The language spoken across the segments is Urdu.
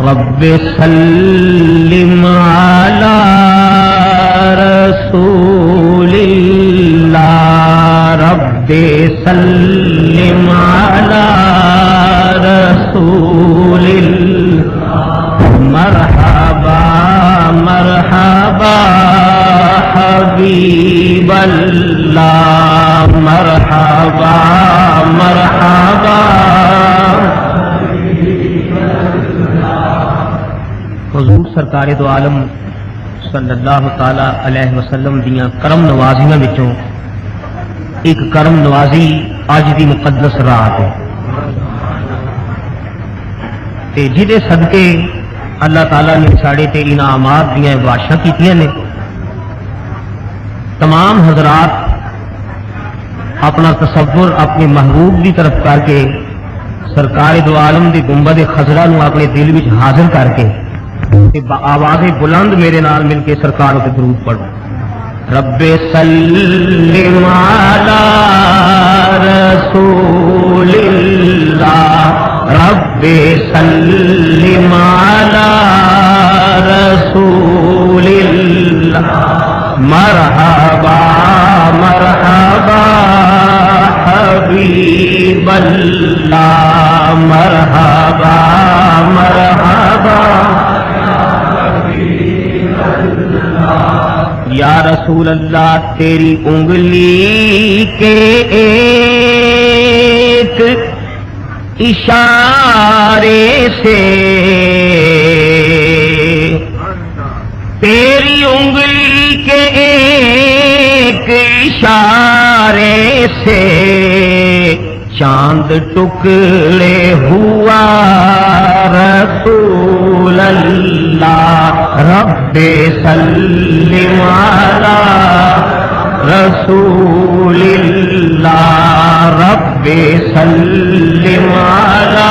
رب سلم علی رسول اللہ رب سلم علی رسول اللہ مرحبا مرحبا حبیب اللہ مرحبا مرحبا حضور سرکار دو عالم صلی اللہ تعالی علیہ وسلم دیاں کرم نوازیاں وچوں ایک کرم نوازی اج دی مقدس رات ہے تے جہدے صدقے اللہ تعالی نے ساڑے تے انعامات دیاں بارشاں کیتیاں نے تمام حضرات اپنا تصور اپنے محبوب کی طرف کر کے سرکار دو عالم دی گنبد خضرا نو اپنے دل وچ حاضر کر کے آواز بلند میرے نال مل کے سرکار تے درود پڑھو رب سلم علی رسول اللہ رب سلم علی رسول اللہ مرحبا مرحبا حبیب اللہ مرحبا مرحبا یا رسول اللہ تیری انگلی کے ایک اشارے سے تیری انگلی کے ایک اشارے سے چاند ٹکڑے ہوا رسول اللہ رب سلم علی رسول اللہ رب سلم علی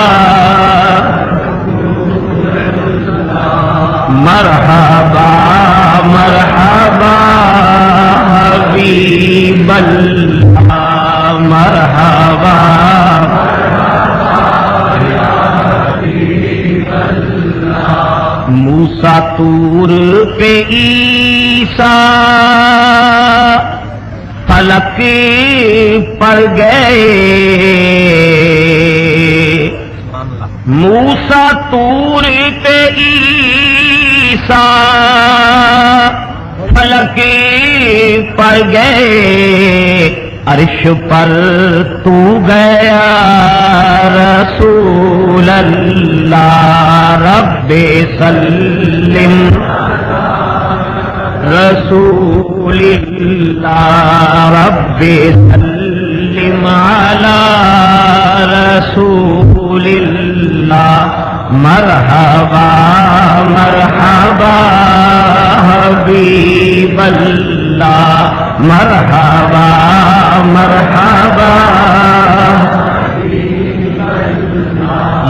مرحبا مرحبا حبیب اللہ مرحبا موسیٰ طور پہ عیسیٰ فلک پر گئے موسیٰ طور پہ عیسیٰ فلک پر گئے عرش پر تو گیا رسول اللہ رب سلم رسول اللہ رب سلم علی رسول اللہ مرحبا مرحبا حبیب اللہ مرحبا مرحبا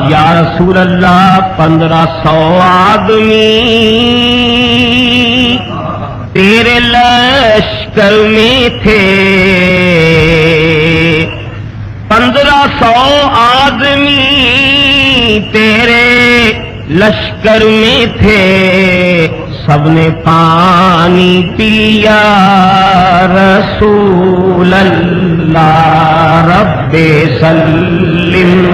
یا رسول اللہ 1500 آدمی تیرے لشکر میں تھے 1500 آدمی تیرے لشکر میں تھے سب نے پانی پیا رسول اللہ رب سلم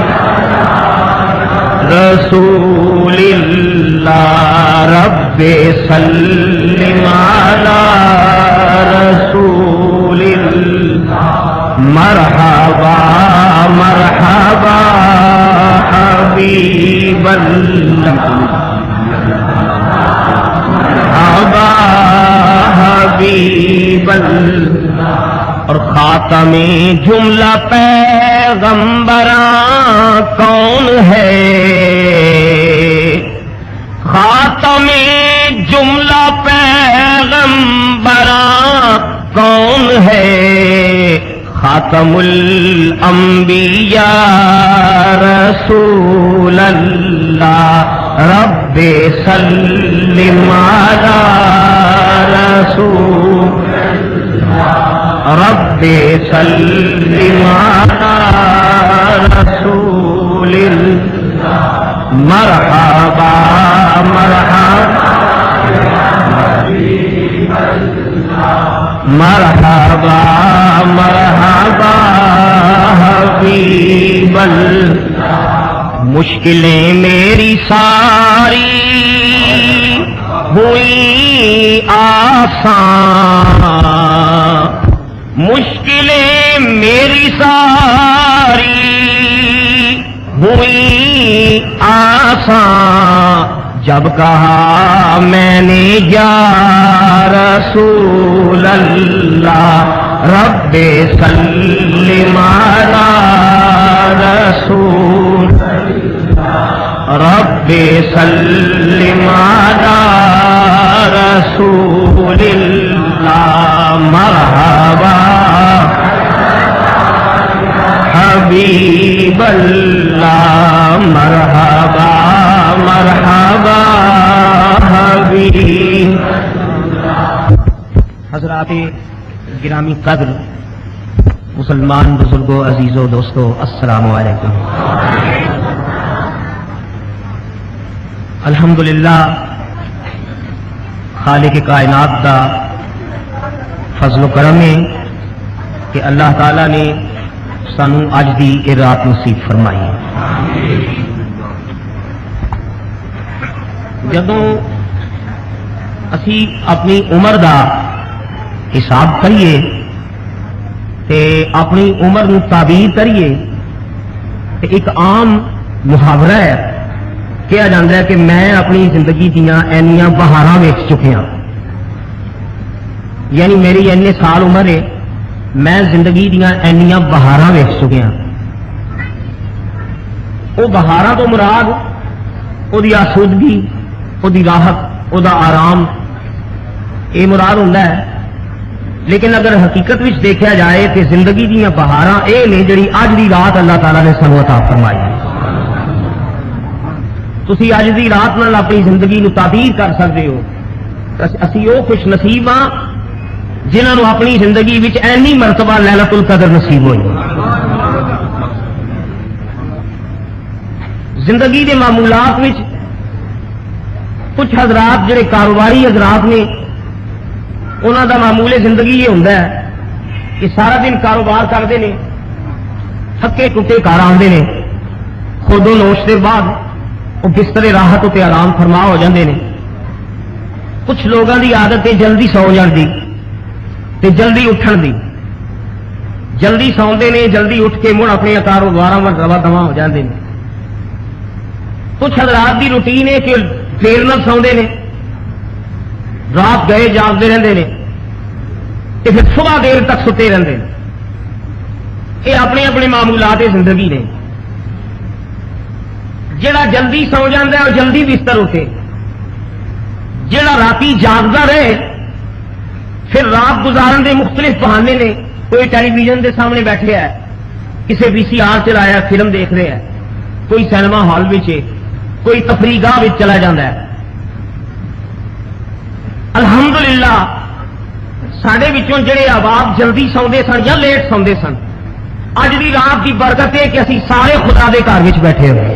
رسول اللہ رب سلم علی رسول اللہ مرحبا مرحبا حبیب اللہ مرحبا حبیب اللہ اور خاتم جملہ پیغمبراں کون ہے خاتم جملہ پیغمبراں کون ہے خاتم الانبیاء رسول اللہ رب سلم علی رسول رب سلم علی رسول اللہ مرحبا مرحبا مرحبا مرحبا حبیب اللہ، مشکلیں میری ساری ہوئی آسان، مشکلیں میری ساری ہوئی آسان، جب کہا میں نے یا رسول اللہ رب سلم علی رسول رب سلم علی رسول اللہ، مرحبا حبیب اللہ، مرحبا مرحبا حبیب۔ حضرات گرامی قدر، مسلمان بزرگوں، عزیزوں، دوستوں، السلام علیکم۔ الحمدللہ خالق کائنات دا فضل و کرم ہے کہ اللہ تعالی نے سانو اج دی یہ رات نصیب فرمائی ہے۔ جدوں اسی اپنی عمر دا حساب کریے تے اپنی عمر نو تعبیر کریے تے ایک عام محاورہ ہے، کہا جاتا ہے کہ میں اپنی زندگی دیا اینیاں بہاراں ویکھ چکیا، یعنی میری اینے سال عمر ہے، میں زندگی دیا اینیاں بہاراں ویکھ چکیا۔ وہ بہاراں تو مراد وہ دی آسودگی، وہ دی راحت، وہ دا آرام، یہ مراد ہوتا ہے، لیکن اگر حقیقت وچ دیکھا جائے کہ زندگی دیا بہاراں اے نے جڑی اج دی رات اللہ تعالیٰ نے سانو عطا فرمائی ہے۔ تسی اج دی رات نال اپنی زندگی نو تعبیر کر سکتے ہو، اسی وہ خوش نصیب ہاں جنہاں نو اپنی زندگی وچ اینی مرتبہ لیلۃ القدر نصیب ہوئی۔ زندگی دے معمولات وچ کچھ حضرات جڑے کاروباری حضرات نے، انہاں دا معمول زندگی یہ ہوندا ہے کہ سارا دن کاروبار کرتے ہیں، تھکے ٹوٹے گھر آتے ہیں، خود و نوش کے بعد وہ بستر راحت تے آرام فرما ہو جاندے نے۔ کچھ لوگوں کی عادت ہے جلدی سو جان دی تے جلدی اٹھن دی، جلدی سوندے نے، جلدی اٹھ کے مڑ اپنے کاروبار میں دوا دوا ہو جاندے نے۔ کچھ حضرات دی روٹین ہے کہ دیر نال سوندے نے، رات گئے جاگتے رہتے ہیں، پھر صبح دیر تک ستے رہتے ہیں۔ یہ اپنے اپنے معمولات زندگی نے۔ جڑا جلدی سو جاتا ہے وہ جلدی بستر اٹھے، جڑا راتی جاگتا رہے پھر رات گزارن دے مختلف بہانے نے۔ کوئی ٹیلی ویژن دے سامنے بیٹھے ہے، کسی وی سی آر چلایا فلم دیکھ رہے ہیں، کوئی سینما ہال میں، کوئی تفریح گاہ چلا جاتا ہے۔ الحمدللہ سڈے جڑے احباب جلدی سوندے سن یا لیٹ سوندے سن، اج دی رات کی برکت ہے کہ اسی سارے خدا دے گھر وچ بیٹھے ہوئے،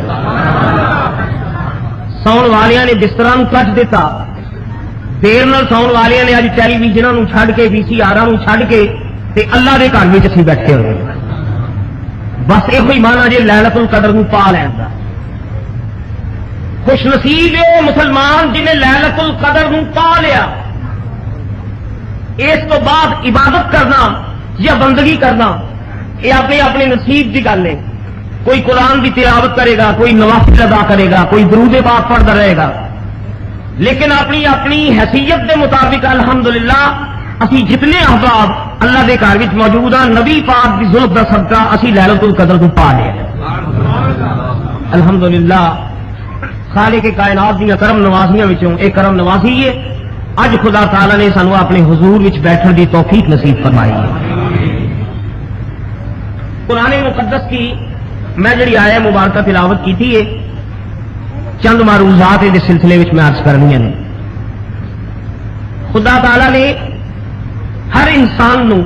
سون والیاں نے بستراں کٹ دیتا، دیر نال سون والیاں نے اج ٹیلی ویژناں چھڈ کے، وی سی آراں چھڈ کے تے اللہ دے گھر وچ اسی بیٹھے ہوئے۔ بس یہ ہوئی مانا جی لیلۃ القدر نو پا لین دا۔ خوش نصیب ہے مسلمان جنہیں لیلۃ القدر نو پا لیا۔ اس تو بعد عبادت کرنا یا بندگی کرنا یہ اپنے اپنے نصیب کی گل ہے۔ کوئی قرآن کی تلاوت کرے گا، کوئی نوافل ادا کرے گا، کوئی درود پاک پڑھتا رہے گا، لیکن اپنی اپنی حیثیت کے مطابق الحمدللہ اسی جتنے احباب اللہ کے گھر موجود ہیں، نبی پاک کی ظلم کا صدقہ اسی لیلۃ القدر کو پا لیا۔ الحمدللہ خالق کائنات دی کرم نوازیاں وچوں ایک کرم نوازی ہے، اج خدا تعالی نے سانو اپنے حضور وچ بیٹھن دی توفیق نصیب فرمائی ہے۔ قرآن مقدس کی میں جڑی آیا مبارکہ تلاوت کی تھی، چند معروضات کے سلسلے میں عرض کرنی نے۔ خدا تعالی نے ہر انسان نو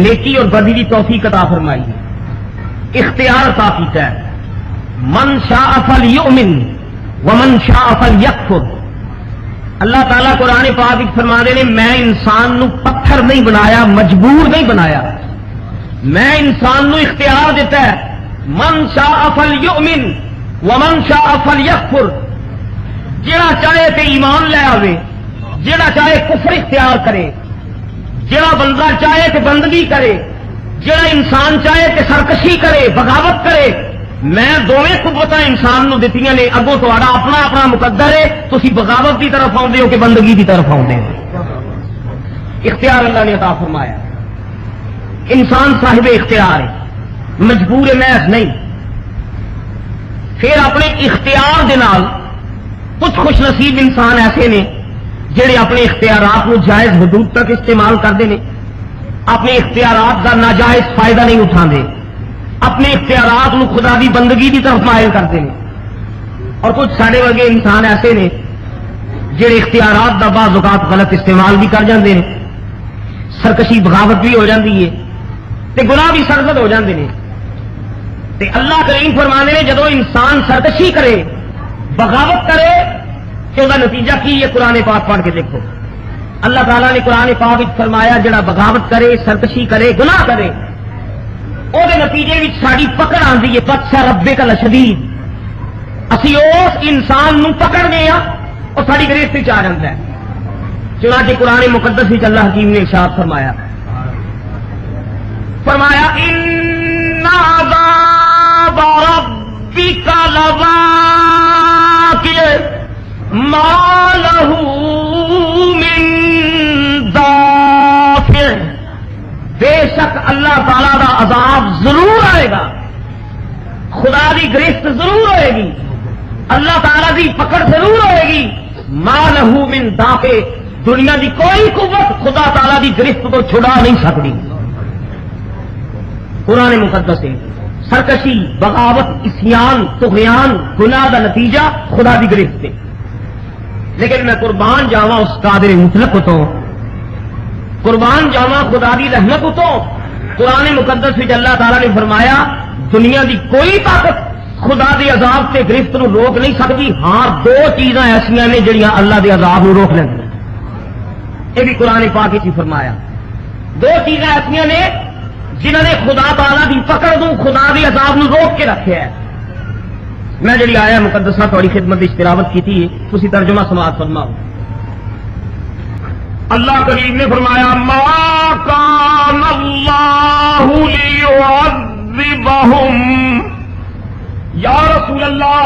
نیکی اور بدی کی توفیق عطا فرمائی ہے، اختیار عطا کیتا ہے۔ من شاء فلیؤمن ومن شاء فلیکفر. اللہ تعالیٰ قرآن پاک وچ فرما دے نے میں انسان نو پتھر نہیں بنایا، مجبور نہیں بنایا، میں انسان نو اختیار دیتا ہے. من شاء فلیؤمن ومن شاء فلیکفر. جڑا چاہے تے ایمان لے آوے، جڑا چاہے کفر اختیار کرے، جڑا بندہ چاہے تے بندگی کرے، جڑا انسان چاہے تے سرکشی کرے، بغاوت کرے. میں دونوں قوتاں انسان نو دتیاں نے، اگوں تہاڈا اپنا اپنا مقدر ہے، تسی بغاوت کی طرف آؤندے ہو کہ بندگی کی طرف آؤندے ہو. اختیار اللہ نے عطا فرمایا. انسان صاحب اختیار ہے، مجبور محض نہیں. پھر اپنے اختیار دے نال کچھ خوش نصیب انسان ایسے نے جڑے اپنے اختیارات کو جائز حدود تک استعمال کرتے ہیں، اپنے اختیارات کا ناجائز فائدہ نہیں اٹھاندے، اپنے اختیارات کو خدا دی بندگی کی طرف مائل کرتے ہیں. اور کچھ ساڑے ورگے انسان ایسے نے جڑے اختیارات کا بعض اوقات غلط استعمال بھی کر جاندے ہیں، سرکشی بغاوت بھی ہو جاندی ہے تے گناہ بھی سرزد ہو جاندے ہیں. تے اللہ کریم فرمانے نے جدو انسان سرکشی کرے، بغاوت کرے کہ اس کا نتیجہ کی یہ قرآن پاک پڑھ کے دیکھو. اللہ تعالیٰ نے قرآن پاک فرمایا جڑا بغاوت کرے، سرکشی کرے، گناہ کرے، وہ نتیجے میں ساری پکڑ آتی ہے. بطش ربک لشدید. اسی اس انسان نو پکڑنے ہاں اور ساری گرفت چ آ جاتا ہے. چنانچہ قرآن مقدس وچ اللہ حکیم نے ارشاد فرمایا ان عذاب ربک لواقع ما له من دافع. بے شک اللہ تعالی دا عذاب ضرور آئے گا، خدا دی گرفت ضرور ہوئے گی، اللہ تعالی دی پکڑ ضرور ہوئے گی. ما له من دافع. دنیا دی کوئی قوت خدا تعالی دی گرفت کو چھڑا نہیں سکتی. قرآن مقدس ہے سرکشی، بغاوت، عصیان، طغیان، گناہ دا نتیجہ خدا دی گرفت ہے. لیکن میں قربان جاواں اس قادر مطلق تو، قربان جاواں خدا دی رحمت تو. قرآن مقدس وچ اللہ تعالیٰ نے فرمایا دنیا دی کوئی طاقت خدا دی عذاب سے گرفت نو روک نہیں سکتی. ہاں دو چیزاں ایسا نے جڑیاں اللہ دے عذاب نو روک لیں. یہ بھی قرآن پاک وچ فرمایا. دو چیزاں ایسا نے جنہوں نے خدا تعالیٰ دی پکڑ دوں خدا دی عذاب نو روک کے رکھے ہے. میں جڑی آیا مقدسہ تھوڑی خدمت کی تلاوت کی تھی، اسی ترجمہ سماعت فرماؤ. اللہ کریم نے فرمایا ما کان اللہ لیعذبہم. یا رسول اللہ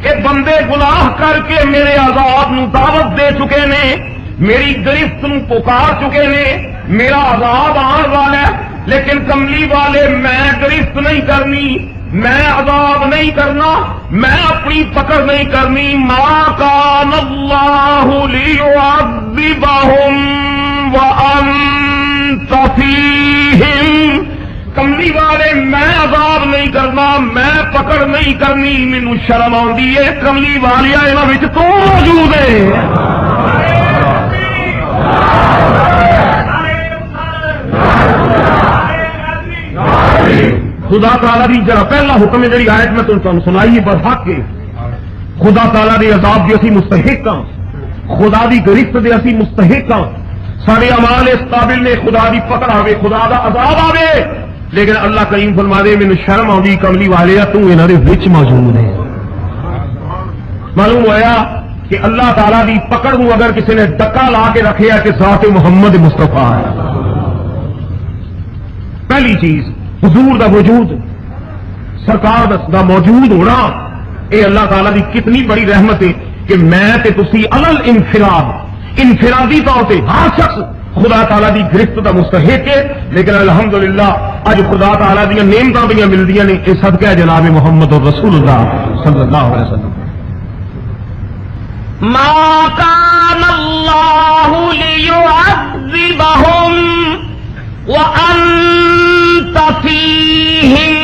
کہ بندے گناہ کر کے میرے عذاب نو دعوت دے چکے نے، میری گرفت نو پکار چکے نے، میرا عذاب آن والا ہے، لیکن کملی والے میں گرفت نہیں کرنی، میں عذاب نہیں کرنا، میں اپنی پکڑ نہیں کرنی. ما کان اللہ لیعذبہم وانت فیہم. کملی والے میں عذاب نہیں کرنا، میں پکڑ نہیں کرنی، مینوں شرم آندی ہے. کملی والیا انہاں وچ تو موجود ہے. خدا تعالیٰ دی جڑا پہلا حکم ہے جڑی آیت میں تمہیں سنائی برحق ہے. خدا تعالیٰ دی عذاب دی اسی مستحق ہاں، خدا دی گرفت دے اسی مستحق ہاں. سارے اعمال اس قابل نے خدا دی پکڑ آوے، خدا دا عذاب آوے، لیکن اللہ کریم فرما دے مینوں شرم آؤں کملی والے تو انہاں دے وچ موجود ہے. معلوم ہوا کہ اللہ تعالیٰ دی پکڑ کو اگر کسی نے ڈکا لا کے رکھے ہے کہ ذات محمد مصطفیٰ ہے. پہلی چیز حضور دا وجود، سرکار دا موجود ہونا، اے اللہ تعالیٰ دی کتنی بڑی رحمت ہے کہ میں تے تسی علل انفراد، انفرادی طور پہ ہر شخص خدا تعالیٰ دی گرفت دا مستحق ہے. لیکن الحمدللہ اج خدا تعالیٰ دیا نعمتاں بھی ملدیاں نے، یہ صدقہ جناب محمد رسول اللہ صلی اللہ علیہ وسلم. ما کان اللہ لیعذبہم وانت فیہم.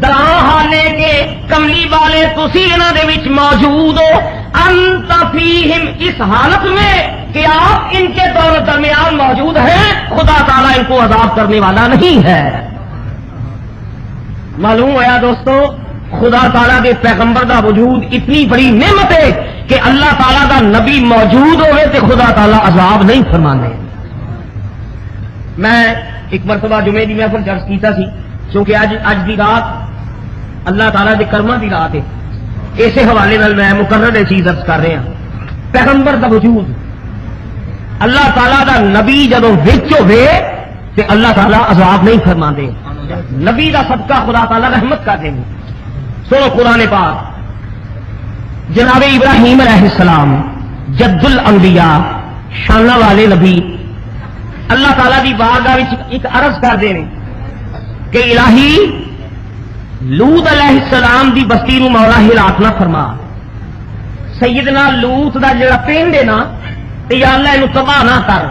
دراں حالے کے کملی والے تسی انہاں دے وچ موجود ہو. انت فیہم اس حالت میں کہ آپ ان کے درمیان موجود ہیں. خدا تعالیٰ ان کو عذاب کرنے والا نہیں ہے. معلوم ہوا دوستو خدا تعالیٰ کے پیغمبر دا وجود اتنی بڑی نعمت ہے کہ اللہ تعالیٰ دا نبی موجود ہوئے تو خدا تعالیٰ عذاب نہیں فرمانے. میں ایک مرتبہ جمعے کی محفل درس کیتا سی کیونکہ اج دی رات اللہ تعالیٰ کے کرماں دی رات ہے. اسی حوالے نال میں مقرر چیز درس کر رہا. پیغمبر دا وجود اللہ تعالیٰ دا نبی جدو وچ ہوئے تو اللہ تعالیٰ عذاب نہیں فرماندے. نبی دا صدقہ خدا تعالیٰ رحمت کر دیں. سنو قرآن پاک جناب ابراہیم علیہ السلام جد الانبیاء شانہ والے نبی اللہ تعالیٰ دی بارگاہ وچ ایک عرض کر دے کہ الہی لوط علیہ السلام دی بستی نو مولا ہلاک نہ فرما. سیدنا لوط دا جڑا پنڈ ہے نا تے یا اللہ اینو تباہ نہ کر.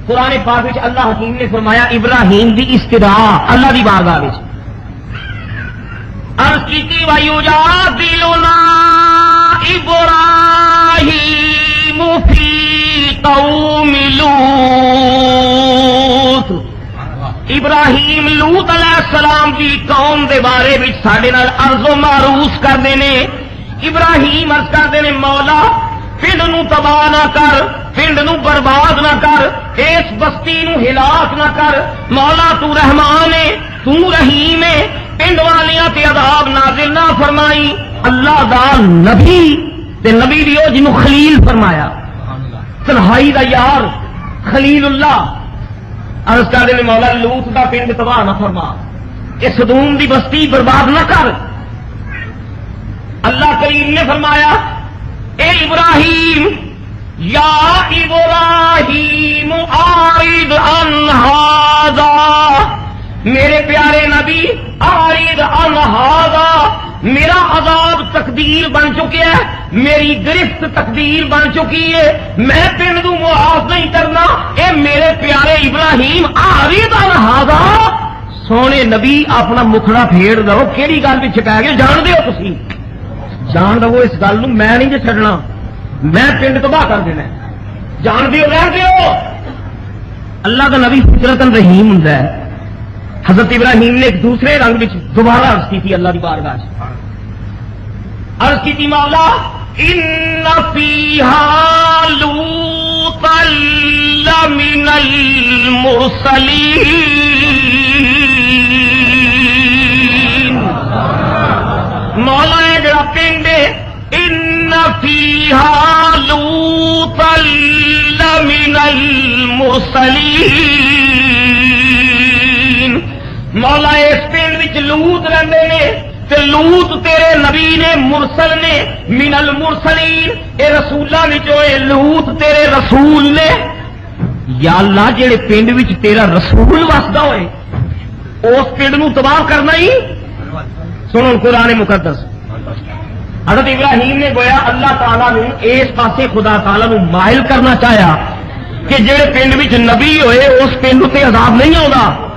قرآن پاک وچ اللہ حکیم نے فرمایا ابراہیم دی استدعا اللہ دی بارگاہ وچ عرض کیتی وَيُجَادِلُنَا إِبْرَاهِيمُ فِي قَوْمِ لُوط. ابراہیم لوط علیہ السلام کی قوم دے بارے وچ ساڈے نال عرض و معروض کردے نے. ابراہیم عرض کردے نے مولا پنڈ نو تباہ نہ کر، پنڈ نو برباد نہ کر، اس بستی نو ہلاک نہ کر. مولا تو رحمان ہے، تو رحیم ہے، پنڈ والیاں تے عذاب نازل نہ فرمائی. اللہ دا نبی تے نبی دیو جنوں خلیل فرمایا، تنہائی دا یار خلیل اللہ. عرض کر دے مولا لوط دا پنڈ تباہ نہ فرما، اس سدوم دی بستی برباد نہ کر. اللہ کریم نے فرمایا اے ابراہیم یا ابراہیم اعرض عن ھذا، میرے پیارے نبی اعرض عن ھذا، میرا عذاب تقدیر بن چکا ہے، میری گرفت تقدیر بن چکی ہے، میں پنڈ کو معاف نہیں کرنا. اے میرے پیارے ابراہیم اعرض عن ھذا. سونے نبی اپنا مکھڑا پھیڑ دو، کیڑی گل پہ پی گئے جان دو، تسی جان دو اس گل میں نہیں جی چڈنا، میں پنڈ تباہ کر دینا. جان دیو رہ دیو. اللہ کا نبی فطرتاً رحیم ہوں. حضرت ابراہیم نے ایک دوسرے رنگ میں دوبارہ عرض کی تھی اللہ کی بارگاہ سے. عرض کی تھی مولا ان فیہا لوطا لمن المرسلین. مولا یہ جڑا پنڈ ہے ان فیہا لوطا لمن المرسلین. مولا اس پنڈ وچ لوط رہندے نے تے لوط تیرے نبی نے، مرسل نے، من المرسلین اے رسولاں وچوں اے لوط تیرے رسول نے. یا اللہ جڑے پنڈ وچ تیرا رسول وسدا ہوئے اس پنڈ نو تباہ کرنا ہی. سنو قرآن مقدس حضرت ابراہیم نے گویا اللہ تعالیٰ نے اس پاسے خدا تعالیٰ نو مائل کرنا چاہیا کہ جڑے پنڈ وچ نبی ہوئے اس پنڈ تے عذاب نہیں آؤں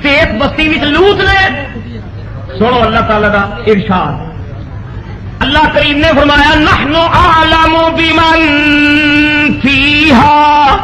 تے اس بستی وچ لوط نے. سنو اللہ تعالیٰ کا ارشاد. اللہ کریم نے فرمایا نحن اعلم بمن فیہا.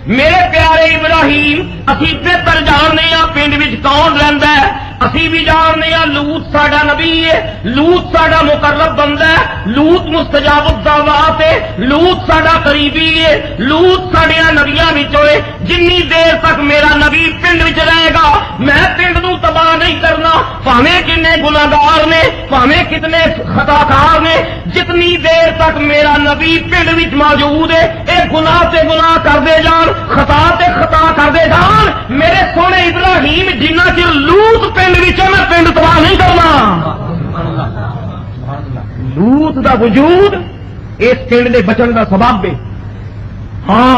میرے پیارے ابراہیم اسی بہتر جاننے ہاں پنڈ وچ کون رہندا ہے. اسی بھی جاننے ہاں لوط ساڈا نبی ہے، لوط ساڈا مقرب بندہ ہے، لوط مستجاب الدعوات ہے، لوط ساڈا قریبی ہے، لوط ساڈیاں نبیاں وچوں ہے. جنی دیر تک میرا نبی پنڈ وچ رہے گا میں پنڈ نو تباہ نہیں کرنا. بھاویں کنے گناہگار نے، بھاویں کتنے خطاکار نے، جتنی دیر تک میرا نبی پنڈ وچ موجود ہے اے گناہ تے گناہ کردے جان، خطا تے خطا کردے جان. میرے سونے ابراہیم جنہ چر لوط پنڈ وچ میں پنڈ تباہ نہیں کرنا. لوط دا وجود اس پنڈ دے بچن دا سبب ہے. ہاں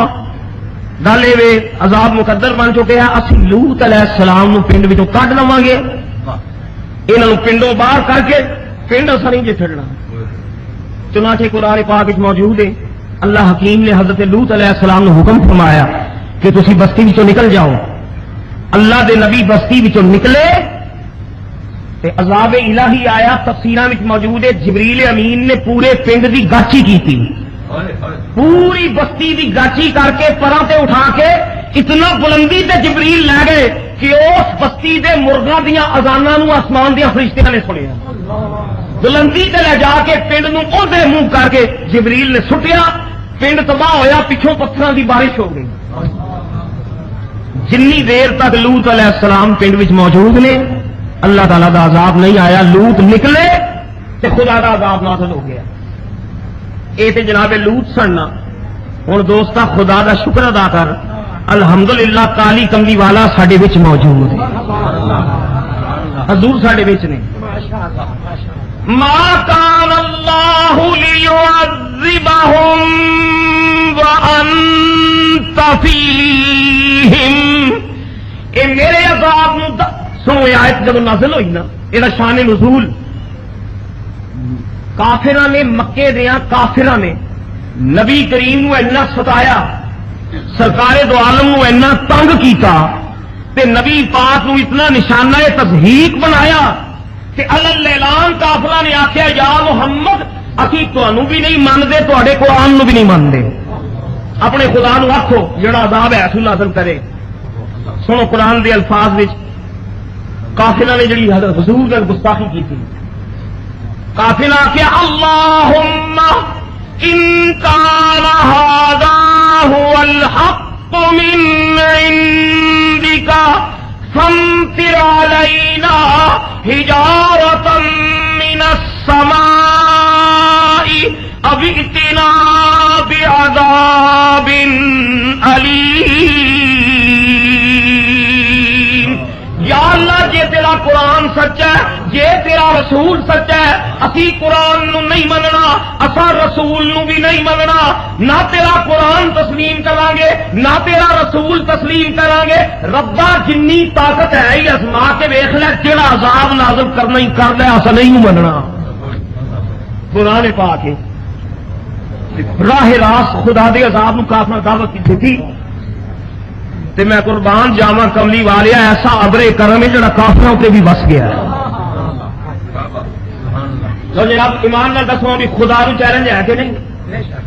گل اے عذاب مقدر بن چکے ہیں. اسی لوط علیہ السلام نو پنڈ وچوں کڈ لواں گے، انہاں نو پنڈوں باہر کر کے پنڈ اساں نہیں جے چھڈنا. چنانچہ قرآن پاک وچ موجود ہے اللہ حکیم نے حضرت لوط علیہ السلام نو حکم فرمایا کہ تسی بستی وچوں نکل جاؤ. اللہ دے نبی بستی وچوں نکلے تے عذاب الہی آیا. تفسیراں وچ موجود ہے جبریل امین نے پورے پنڈ دی گاچی کیتی، پوری بستی دی گاچی کر کے پراں تے اٹھا کے اتنا بلندی تے جبریل لے گئے کہ اس بستی دے مرغاں دیاں اذاناں نو آسمان دیاں فرشتیاں نے سنیا بلندی تے لے جا کے پنڈ نو اودے منہ کر کے جبریل نے سٹیا پنڈ تباہ ہویا پچھوں پتھراں دی بارش ہو گئی جنی دیر تک لوط علیہ السلام پنڈ وچ موجود نے اللہ تعالیٰ دا عذاب نہیں آیا لوط نکلے تے خدا دا عذاب نازل ہو گیا اے تے جناب لوط سننا ہن دوستا خدا دا شکر ادا کر الحمدللہ کالی کملی والا ساڈے وچ موجود ہے حضور ساڈے وچ نے ما کان اللہ لیعذبہم وانت فیہم اے میرے عذاب نو سنو آیت جب نازل ہوئی نا یہ شان نزول کافراں نے مکے دیاں کافراں نے نبی کریم نو اتنا ستایا سرکار دو عالم نو اتنا تنگ کیتا تے نبی پاک نو اتنا نشانہ تضحیق بنایا کہ الاعلان کافراں نے آخیا یا محمد اسی تانوں بھی نہیں مانتے تواڈے قرآن نو بھی نہیں مانتے اپنے خدا نو آکھو جڑا عذاب ہے سو نازل کرے سنو قرآن دے الفاظ وچ کافرہ نے جڑی حضرت حضور نے گستاخی کی تھی کافرہ کہ اللہم ان کان ھذا ھو الحق من عندک فامطر علینا حجارۃ من السماء او ائتنا بعذاب علیم یا اللہ جے تیرا قرآن سچا ہے جے تیرا رسول سچا ہے اسی قرآن نو نہیں مننا اسا رسول نو بھی نہیں مننا نہ تیرا قرآن تسلیم کریں گے نہ تیرا رسول تسلیم کریں گے ربا جنی طاقت ہے ہی ازما کے ویکھ لے جڑا عذاب نازل کرنا ہی کر لے اسا نہیں مننا قرآن پاک ہے راہ راست خدا دے عذاب نو کافر دعوت کی تھی تے میں قربان جاواں کملی والیا ایسا ابرے کرم ہے جڑا کافراں تے بھی وس گیا ہے تو جناب ایمان نال دسو بھی خدا نو چیلنج ہے کہ نہیں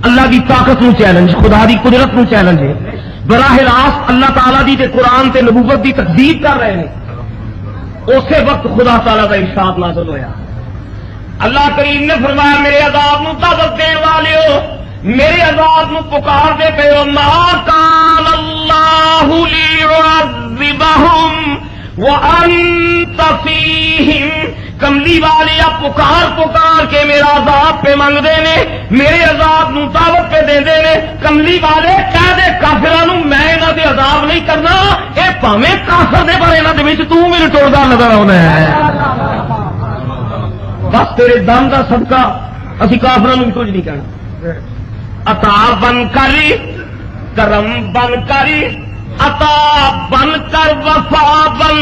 اللہ دی طاقت نو چیلنج خدا دی قدرت نو چیلنج ہے براہ راست اللہ تعالیٰ دی تے قرآن تے نبوت دی تکذیب کر رہے ہیں اسی وقت خدا تعالیٰ کا ارشاد نازل ہویا اللہ کریم نے فرمایا میرے عذاب نو دعوت دین والیو میرے عذاب نو پکار دے پے ما کان اللہ لیعذبہم وانت فیہم کملی والے پکار پکار کے میرا عذاب پہ منگتے نے میرے عذاب نو دعوت پہ دے نے کملی والے کہہ دے کافراں نو میں انہاں دے عذاب نہیں کرنا اے پاویں کافر دے پر انہاں دے وچ تو میرے ٹوڑدا نظر آوندا ہے بس تیرے دم دا صدقہ اسی کافراں نو کچھ نہیں کہنا عطا بن کری کرم بن کری عطا بن کر وفا بن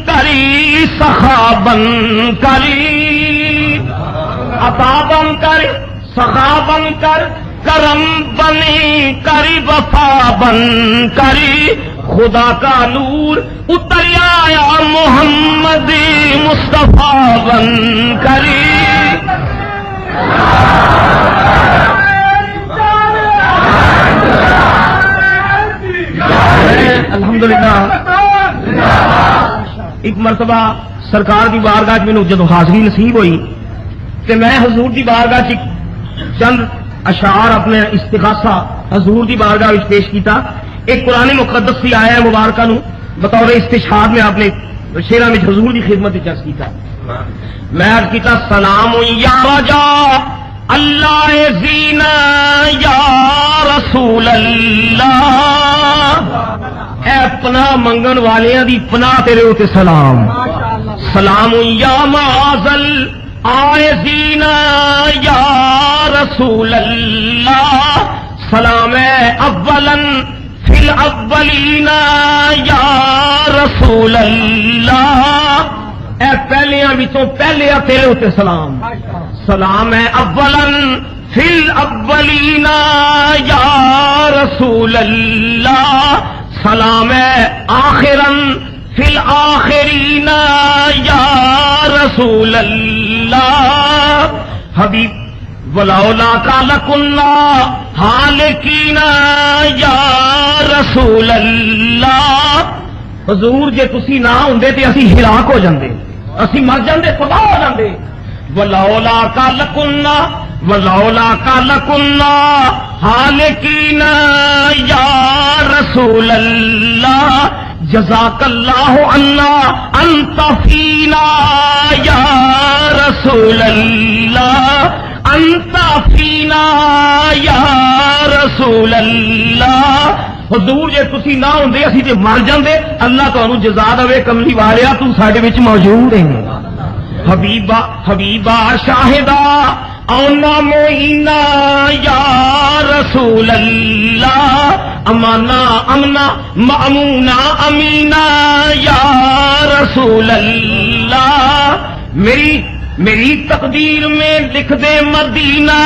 کری سخا بن کری عطا بن کر سخا بن کر کرم بنی کری وفا بن کری خدا کا نور اتر آیا محمد مصطفیٰ بن کری الحمدللہ ایک مرتبہ سرکار دی بارگاہ میں جدو حاضری نصیب ہوئی کہ میں حضور دی بارگاہ چ چند اشعار اپنے استغاثہ حضور دی بارگاہ وچ پیش کیتا ایک قرآن مقدس کی آیا مبارکہ نو بطور استشہاد میں آپ نے شیراں میں حضور دی خدمت وچ عرض کیتا میں عرض کیتا سلام یا رجا اللہ زینا یا رسول اللہ اے پناہ منگن والیاں دی پناہ تیرے اوتے سلام سلام یا معاذل عائزین یا رسول اللہ سلام اولا فی الاولین یا رسول اللہ اے پہلیاں وچوں پہلے تیرے اوتے سلام سلام ہے اولا فی الاولین یا رسول اللہ سلام ہے آخرا فی الآخرین یا رسول اللہ حبیب ولولا کا لکنا حالکین یا رسول اللہ حضور جے تسی نہ ہوندے تے اسی ہلاک ہو جاندے، اسی مر جاندے، تباہ ہو جاندے. ولولا کا لکنا ولولا کا لکنا حالکین یا رسول اللہ جزاک اللہ عنا انت فینا یا رسول اللہ انت فینا یا رسول اللہ. حضور جے تسی نہ ہوندے اسی تے مر جاندے، اللہ تانوں جزا دے کملی والیا تو ساڈے وچ موجود ہیں. حبیبہ شاہدہ اونا موئینا یا رسول اللہ امانا امنا مامونا امینا یا رسول اللہ. میری تقدیر میں لکھ دے مدینہ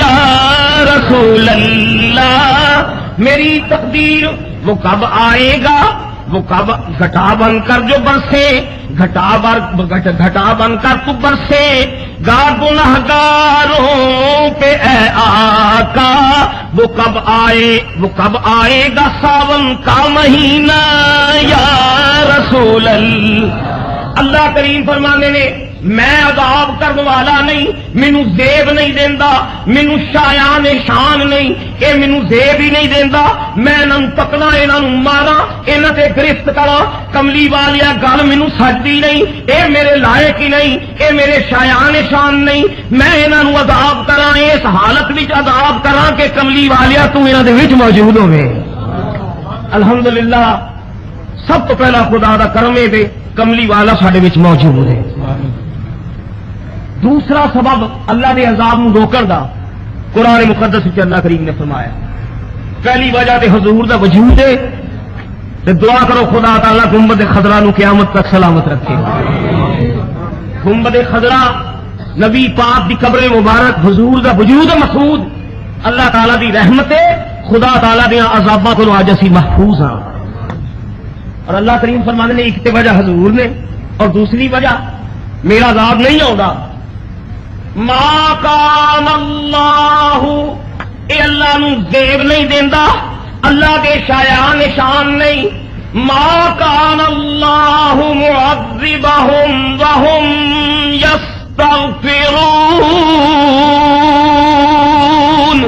یا رسول اللہ. میری تقدیر وہ کب آئے گا، وہ کب گھٹا بن کر جو برسے، گھٹا بن کر تو برسے گا گنہگاروں پہ اے آقا. وہ کب آئے گا ساون کا مہینہ یا رسول اللہ. کریم فرمانے نے میں عذاب کرنے والا نہیں، مینوں زیب نہیں دیندا، مینوں شایان شان نہیں، اے مینوں زیب ہی نہیں دیندا. میں انہاں نوں پکڑاں، انہاں نوں ماراں، انہاں تے گرفت کراں. کملی والیا گل مینوں سجدی نہیں، اے میرے لائق ہی نہیں، اے میرے شایان شان نہیں. میں انہاں نوں عذاب کراں، اس حالت وچ عذاب کراں کہ کملی والیا تو انہاں دے وچ موجود ہوے. الحمدللہ سب تو پہلا خدا دا کرم ہے کملی والا ساڈے وچ موجود ہے. دوسرا سبب اللہ نے عذاب نو روکن دا قرآن مقدس وچ اللہ کریم نے فرمایا. پہلی وجہ تے حضور دا وجود ہے تے دعا کرو خدا تعالیٰ گنبد خضرا نو قیامت تک سلامت رکھے. گنبد خضرا نبی پاک دی قبر مبارک حضور دا وجود مسعود اللہ تعالیٰ دی رحمت ہے. خدا تعالیٰ دیاں عذاباں کو اج اسی محفوظ ہاں. اور اللہ کریم فرمانے نے ایک تے وجہ حضور نے اور دوسری وجہ میرا عذاب نہیں آؤں. ما کان اللہ، اے اللہ نو زیب نہیں دیندا، اللہ دے شایان شان نہیں. ما کان اللہ معذبہم وہم یستغفرون.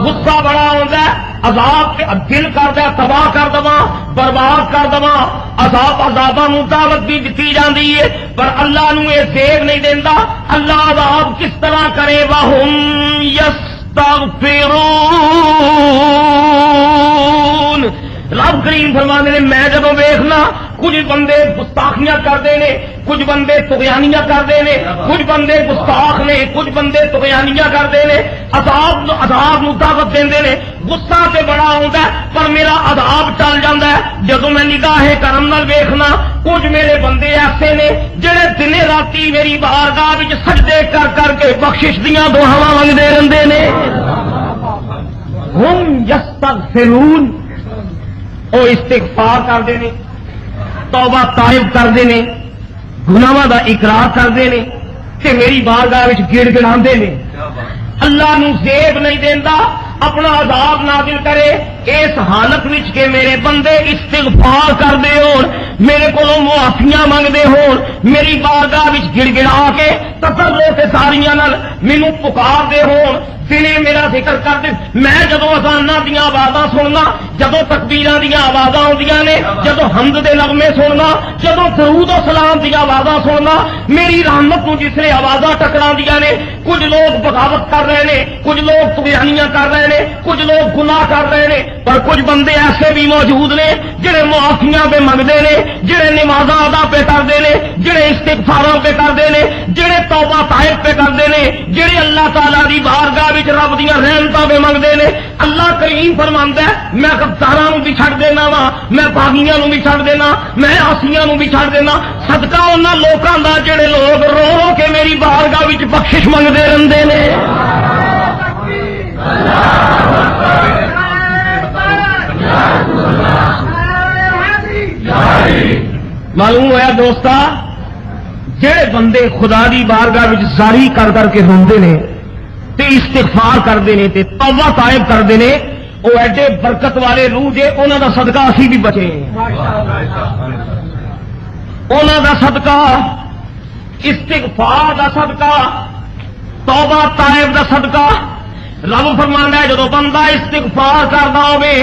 غصہ بڑا ہوندا ہے، عذاب کے دل کردا تباہ کر دواں، برباد کر دواں. عذاباں نوں دعوت بھی دتی جاندی ہے پر اللہ نوں یہ زیب نہیں دیندا. اللہ عذاب کس طرح کرے؟ وہم یستغفرون. رب کریم فرمانے نے میں جدوں ویکھنا کچھ بندے گستاخیاں کرتے ہیں، کچھ بندے طغیانیاں کرتے ہیں، کچھ بندے گستاخ نے، کچھ بندے طغیانیاں کرتے ہیں، عذاب نو دعوت دیندے نے. غصہ تے بڑا ہوندا ہے پر میرا عذاب ٹل جاندا ہے جدوں میں نگاہ کرم نال ویکھنا. کچھ میرے بندے ایسے نے جڑے دن راتی میری بارگاہ وچ سجدے کر کر کے بخشش دیاں دعاواں منگدے رہندے نے. ہم یستغفرون، او استغفار کرتے ہیں، توبہ طائب کرتے ہیں، گناہاں دا اقرار کرتے ہیں تے میری بارگاہ وچ گڑ گڑاندے نے. اللہ نو زیب نہیں دیندا، اپنا عذاب نازل کرے اس حالت وچ کہ میرے بندے استغفار کردے ہون، میرے کولوں معافیاں منگدے ہون، میری بارگاہ وچ گڑ گڑا کے تضرع تے ساریاں نال مینوں پکار دے ہون، دنے میرا ذکر کر دے. میں جدوں اذاناں دیاں آوازاں سننا، جدوں تکبیراں دیاں آوازاں ہوندیاں نے، جدوں حمد دے نغمے سننا، جدوں درود و سلام دیاں آوازاں سننا، میری رحمت نوں جس نے آوازاں ٹکراندیاں نے. کچھ لوگ بغاوت کر رہے ہیں، کچھ لوگ طغیانیاں کر رہے ہیں، کچھ لوگ گناہ کر رہے ہیں، پر کچھ بندے ایسے بھی موجود نے جڑے معافیاں پہ منگتے ہیں، جڑے نمازاں ادا پہ کرتے ہیں، جڑے استغفاراں پہ کرتے ہیں، جڑے توبہ طائب پہ کرتے ہیں، جڑے اللہ تعالیٰ دی بارگاہ وچ رب دیاں رحمتاں پہ منگتے ہیں. اللہ کریم فرماندا ہے میں غداراں نوں بھی چھڈ دینا وا، میں باغیاں نوں بھی چھڈ دینا، میں عاصیاں نوں بھی چھڈ دینا. صدقہ انہاں لوکاں دا جڑے لوگ رو رو کے میری بارگاہ وچ بخشش منگتے رہندے نے. معلوم ہوا دوستا جڑے بندے خدا دی بارگاہ وچ زاری کر کر کے روندے نے تے استغفار کردے نے تے توبہ طائب کردے نے، وہ ایڈے برکت والے روح جے انہوں دا صدقہ اسی بھی بچے انہوں دا صدقہ استغفار دا صدقہ توبہ تائب دا صدقہ رب فرماندا ہے جدو بندہ استغفار کردا ہوے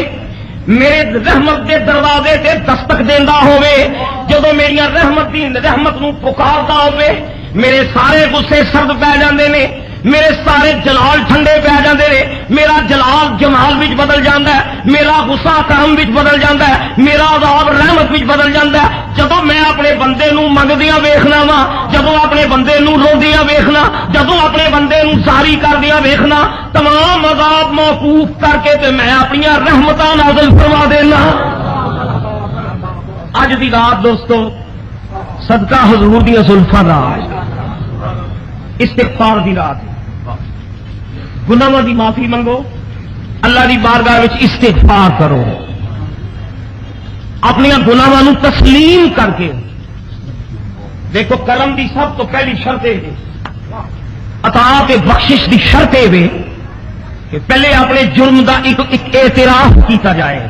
میرے رحمت دے دروازے تے دستک دیندا ہوے جدو میری رحمت نو پکاردا ہوے میرے سارے غصے سرد پی جاندے نے میرے سارے جلال ٹھنڈے پی جاندے نے میرا جلال جمال وچ بدل جاندا ہے میرا غصہ کرم وچ بدل جاندا ہے میرا عذاب رحمت وچ بدل جاندا ہے جدوں میں اپنے بندے نو منگدیاں ویکھنا وا جدوں اپنے بندے نو روندیاں ویکھنا جدوں اپنے بندے نو زاری کردیاں ویکھنا تمام عذاب موقوف کر کے تے میں اپنی رحمتاں نازل فرما دینا اج دی رات دوستو صدقہ حضور دی زلفاں دا استغفار دی رات گناہاں دی معافی منگو اللہ دی بارگاہ وچ استغفار کرو اپنی گناہاں نو تسلیم کر کے دیکھو کرم دی سب تو پہلی شرط ہے عطا تے بخشش دی شرط ہے کہ پہلے اپنے جرم دا ایک اعتراف کیتا جائے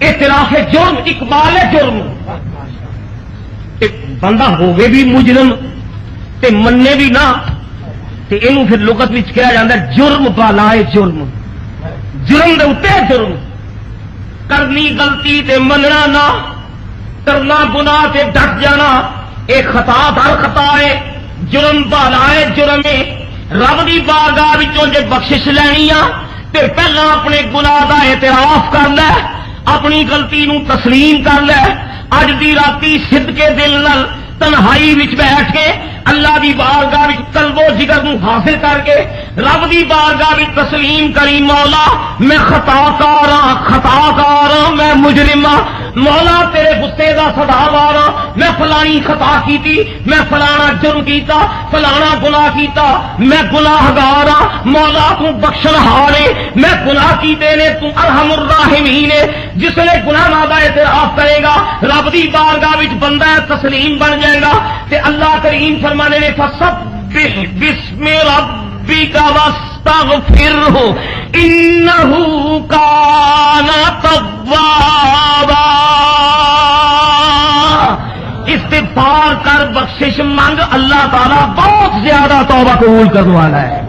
اعتراف جرم اقبال جرم بندہ ہوگے بھی مجرم تے مننے بھی نہ تے اینو پھر لغت وچ کہا جاتا ہے جرم بالائے جرم جرم دے اوتے جرم کرنی غلطی تے مننا نہ کرنا گناہ تے ڈٹ جانا ایک خطا در خطا ہے جرم بالائے جرم ہے رب دی بارگاہ وچوں جے بخشش لینی آ تے پہلا اپنے گناہ دا اعتراف کر لے اپنی غلطی نو تسلیم کر لے اج دی راتی صدقے دل نال تنہائی وچ بیٹھ کے اللہ دی بارگاہ وچ قلب و جگر نو حاصل کر کے رب دی بارگاہ وچ تسلیم کری مولا میں خطا کار ہاں میں مجرم ہاں مولا تیرے غصے دا سزاوار ہاں میں فلانی خطا کیتی میں فلانا جرم کیتا فلانا گناہ کیتا میں گناہگار ہاں مولا تو بخشن ہار ہے میں گناہ کیتے نے تو ارحم الراحمین ہے جس نے گناہ دا اعتراف کرے گا رب دی بارگاہ وچ بندہ تسلیم بن جائے گا تے اللہ کریم فرمانے نے فسبح بسم ربک واستغفرہ انہ کان توابا استغفار کر بخشش مانگ اللہ تعالی بہت زیادہ توبہ قبول کرنے والا ہے